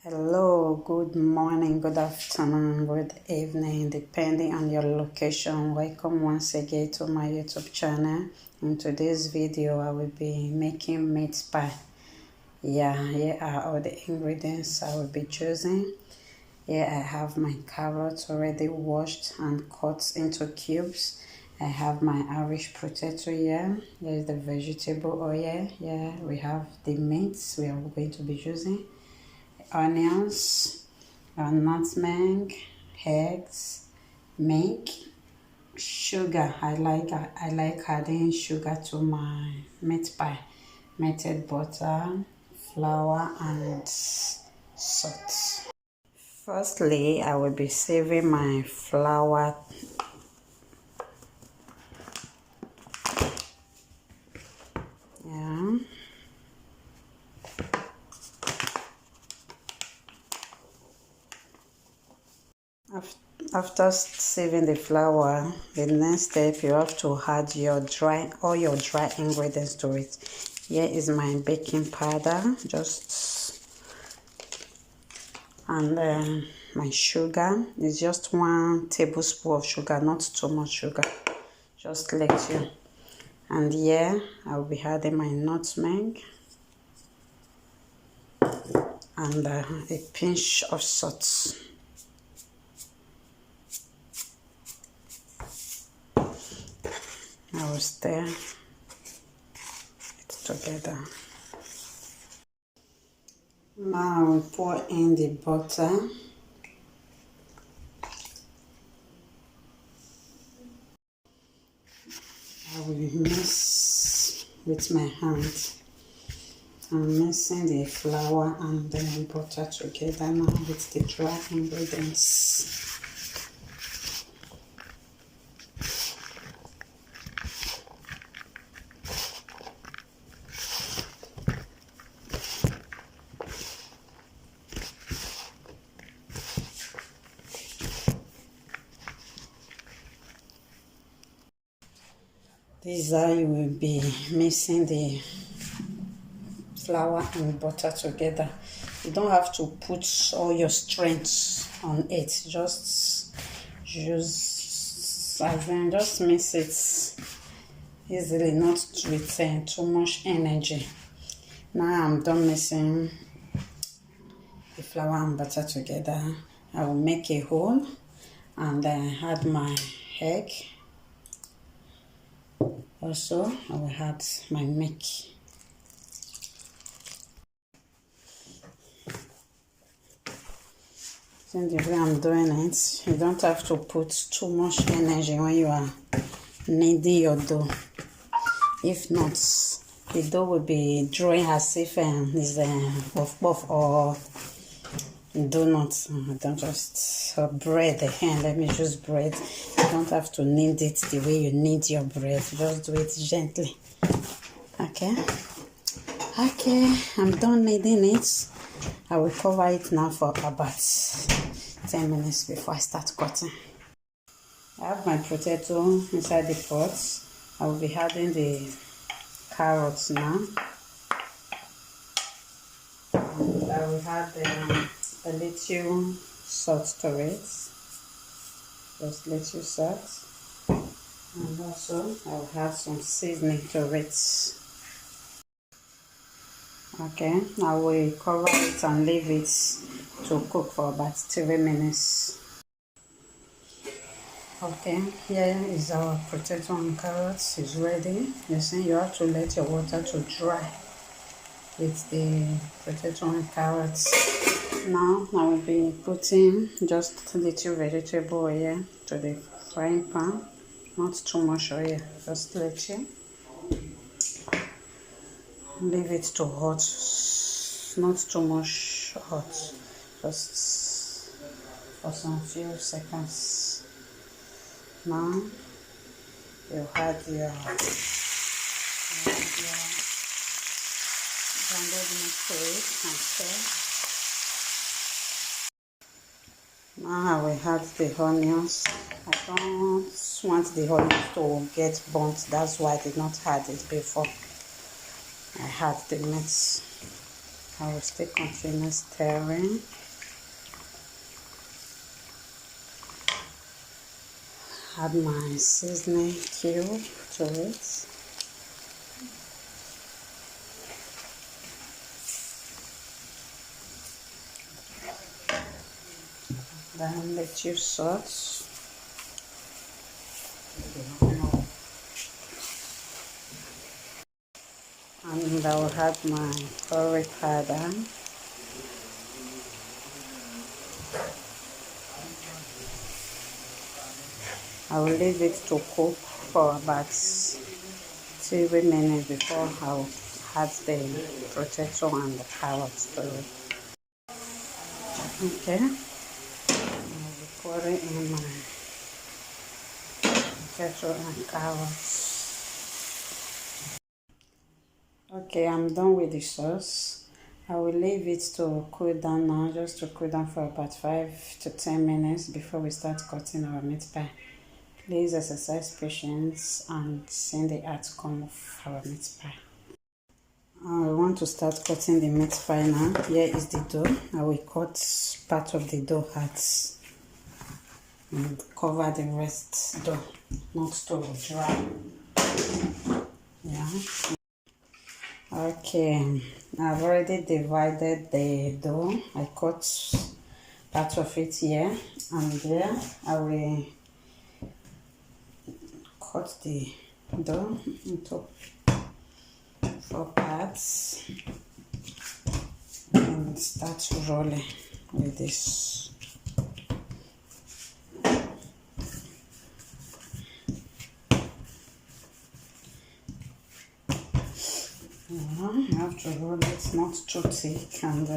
Hello, good morning, good afternoon, good evening, depending on your location. Welcome once again to my YouTube channel. In today's video, I will be making meat pie. Here are all the ingredients I will be choosing. Here I have my carrots already washed and cut into cubes. I have my Irish potato here. Here is the vegetable oil. Here we have the meats we are going to be using. Onions, nutmeg, eggs, milk, sugar. I like adding sugar to my meat pie. Melted butter, flour, and salt. Firstly, I will be saving my flour. After saving the flour, the next step you have to add all your dry ingredients to it. Here is my baking powder, and my sugar is just 1 tablespoon of sugar, not too much sugar, just let you. And here I will be adding my nutmeg and a pinch of salt. I will stir it together. Now I will pour in the butter. I will mix with my hand. I'm mixing the flour and the butter together now with the dry ingredients. This is how you will be mixing the flour and butter together. You don't have to put all your strength on it. Just mix it easily, not with too much energy. Now I'm done mixing the flour and butter together. I will make a hole and then add my egg. Also, I will add my milk. So the way I'm doing it, you don't have to put too much energy when you are kneading your dough. If not, the dough will be drawing as if it's puff or donuts. Don't just bread. Let me use bread. You don't have to knead it the way you knead your bread. Just do it gently. Okay, I'm done kneading it. I will cover it now for about 10 minutes before I start cutting. I have my potato inside the pot. I will be adding the carrots now. And I will add a little salt to it. Just little salt. And also I will add some seasoning to it. Okay, I will cover it and leave it to cook for about 3 minutes. Okay, here is our potato and carrots. It's ready. You see, you have to let your water to dry with the potato and carrots. Now I will be putting just a little vegetable oil to the frying pan. Not too much oil, just little. Leave it to hot, not too much hot, just for some few seconds. Now you add your grounded meat to it and stir. Now I will add the onions. I don't want the onions to get burnt, that's why I did not add it before I had the meat. I will still continue stirring. Add my seasoning cube to it. Then lettuce sauce. And I will add my curry powder. I will leave it to cook for about 3 minutes before I will add the potato and the carrots to it. Okay, I'll be pouring in my potato and carrots. Okay, I'm done with the sauce. I will leave it to cool down now, just to cool down for about 5 to 10 minutes before we start cutting our meat pie. Please exercise patience and see the outcome of our meat pie. I want to start cutting the meat pie now. Here is the dough. I will cut part of the dough out and cover the rest dough, not to dry. Yeah. Okay, I've already divided the dough. I cut part of it here and there. I will cut the dough into 4 parts and start rolling with this. You have to roll it not too thick, and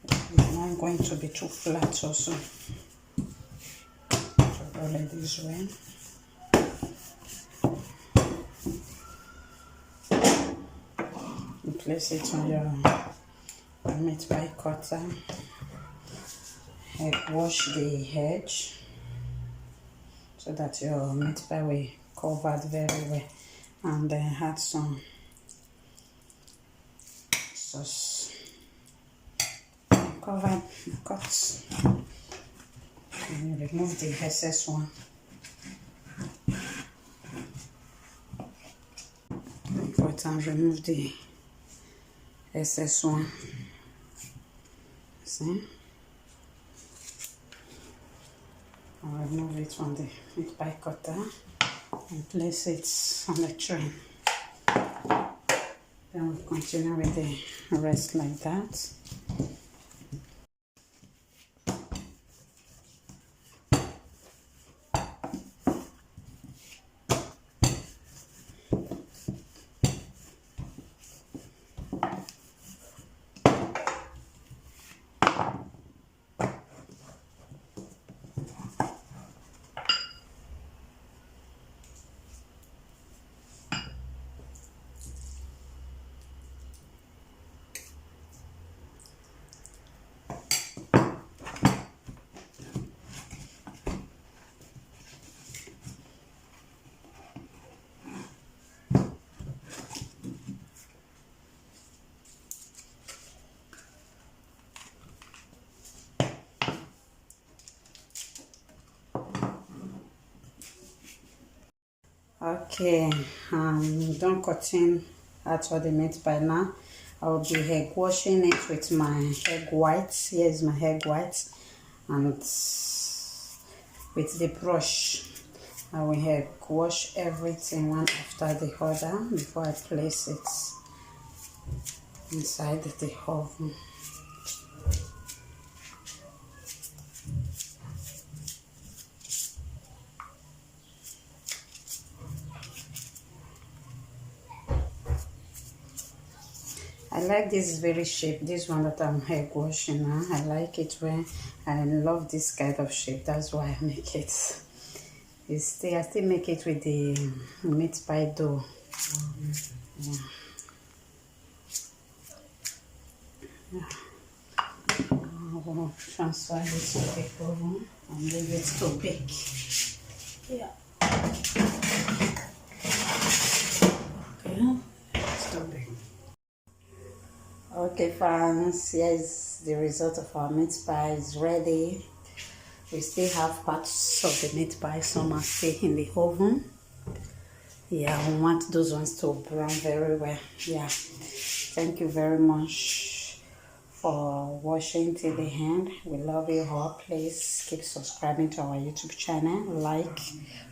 it's not going to be too flat also. So roll it this way. And place it on your meat pie cutter. Wash the edge so that your meat pie will cover very well, and then add some sauce. Cover the cuts and remove the excess one. Cut and remove the excess one. See? I'll remove it from the meat pie cutter and place it on the tray. Then we'll continue with the rest like that. Okay, done cutting out all the meat pie now. I'll be egg washing it with my egg whites. Here is my egg whites, and with the brush I will egg wash everything one after the other before I place it inside the oven. I like this very shape, this one that I'm egg washing now. I like it when I love this kind of shape. That's why I make it. I still make it with the meat pie dough. Yeah. I will transfer this to the oven and leave it to bake. Yeah. Okay. Okay fans, here is the result of our meat pie. It's ready. We still have parts of the meat pie, some are still in the oven. Yeah, we want those ones to brown very well. Yeah, thank you very much for watching till the end. We love you all. Please keep subscribing to our YouTube channel, like,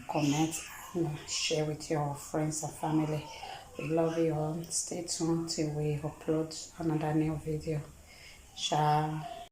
comment, and share with your friends and family. We love you all. Stay tuned till we upload another new video. Ciao.